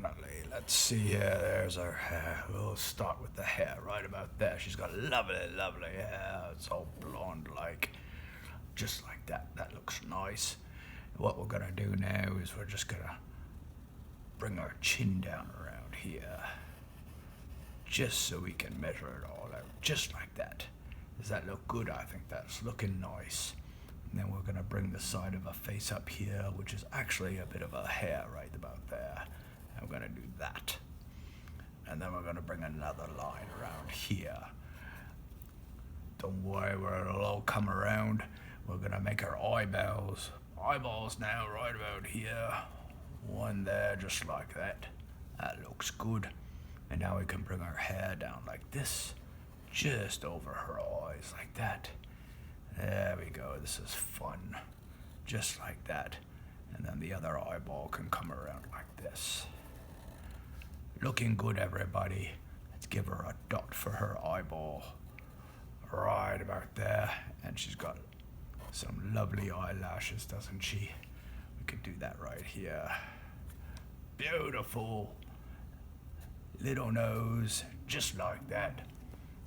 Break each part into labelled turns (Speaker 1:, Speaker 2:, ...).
Speaker 1: definitely. Let's see here. There's her hair. We'll start with the hair right about there. She's got lovely, lovely hair. It's all blonde like. Just like that. That looks nice. What we're gonna do now is we're just gonna bring our chin down around here. Just so we can measure it all out. Just like that. Does that look good? I think that's looking nice. And then we're going to bring the side of her face up here, which is actually a bit of a hair right about there. And we're going to do that. And then we're going to bring another line around here. Don't worry, it'll all come around. We're going to make her eyeballs. Eyeballs now right about here. One there, just like that. That looks good. And now we can bring her hair down like this, just over her eyes, like that. There we go, this is fun. Just like that. And then the other eyeball can come around like this. Looking good, everybody. Let's give her a dot for her eyeball. Right about there. And she's got some lovely eyelashes, doesn't she? We could do that right here. Beautiful. Little nose, just like that,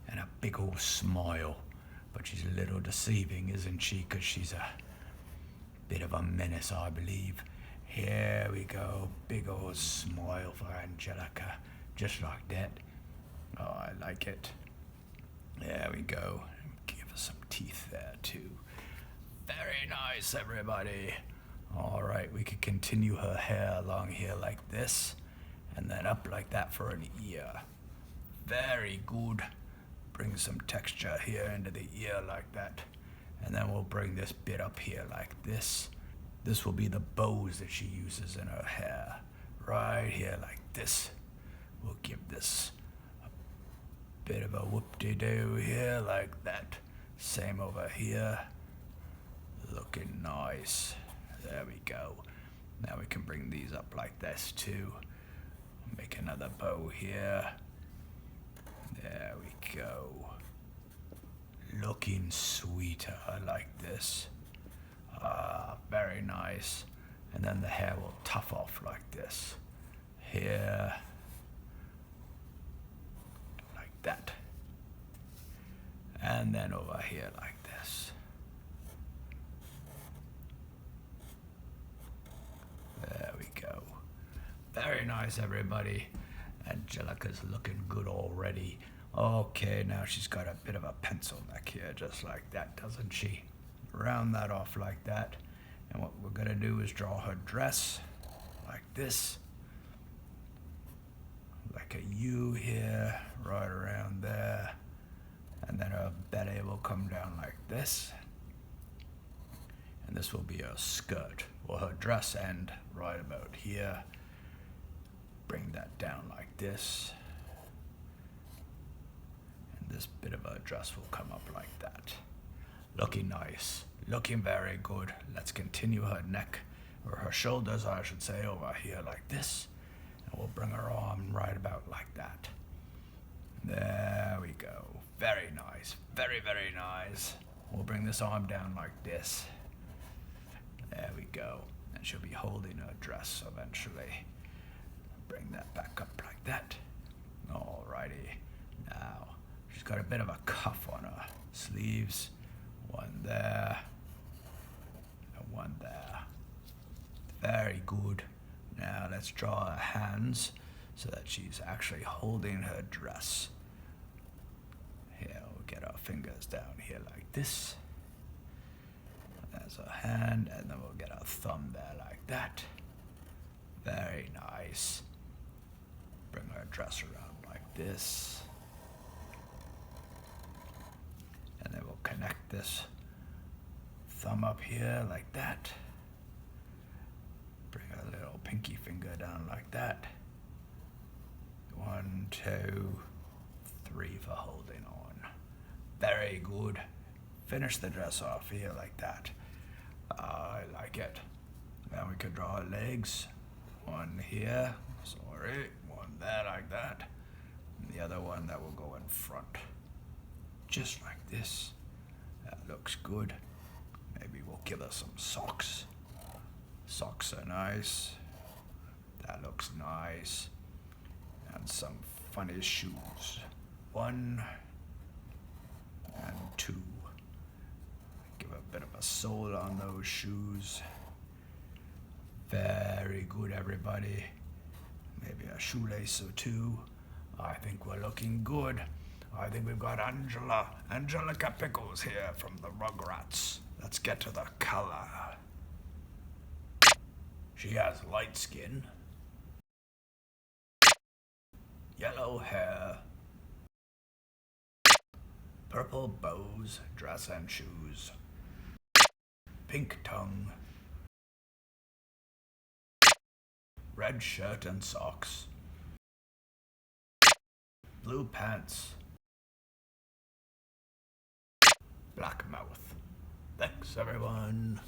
Speaker 1: and a big old smile. But she's a little deceiving, isn't she? Because she's a bit of a menace, I believe. Here we go, big old smile for Angelica, just like that. Oh, I like it. There we go. Give her some teeth there too. Very nice, everybody. All right, we could continue her hair along here like this. And then up like that for an ear. Very good. Bring some texture here into the ear like that. And then we'll bring this bit up here like this. This will be the bows that she uses in her hair. Right here like this. We'll give this a bit of a whoop-de-doo here like that. Same over here. Looking nice. There we go. Now we can bring these up like this too. Make another bow here. There we go. Looking sweeter, I like this. Very nice. And then the hair will tuff off like this. Here. Like that. And then over here like this. There we go. Very nice, everybody. Angelica's looking good already. Okay, now she's got a bit of a pencil neck here, just like that, doesn't she? Round that off like that. And what we're gonna do is draw her dress like this. Like a U here, right around there. And then her belly will come down like this. And this will be her skirt, or her dress end right about here. Bring that down like this. And this bit of her dress will come up like that. Looking nice, looking very good. Let's continue her neck, or her shoulders I should say, over here like this. And we'll bring her arm right about like that. There we go. Very nice, very, very nice. We'll bring this arm down like this. There we go. And she'll be holding her dress eventually. Bring that back up like that. Alrighty. Now, she's got a bit of a cuff on her sleeves. One there. And one there. Very good. Now let's draw her hands so that she's actually holding her dress. Here, we'll get our fingers down here like this. There's her hand, and then we'll get our thumb there like that. Very nice. Bring our dress around like this. And then we'll connect this thumb up here like that. Bring our little pinky finger down like that. 1, 2, 3 for holding on. Very good. Finish the dress off here like that. I like it. Now we can draw our legs. One here, sorry, one there like that. And the other one that will go in front. Just like this. That looks good. Maybe we'll give her some socks. Socks are nice. That looks nice. And some funny shoes. 1 and 2. Give a bit of a sole on those shoes. Very good, everybody. Maybe a shoelace or 2. I think we're looking good. I think we've got Angelica Pickles here from the Rugrats. Let's get to the color. She has light skin, yellow hair, purple bows, dress and shoes, pink tongue, red shirt and socks, blue pants, black mouth. Thanks, everyone.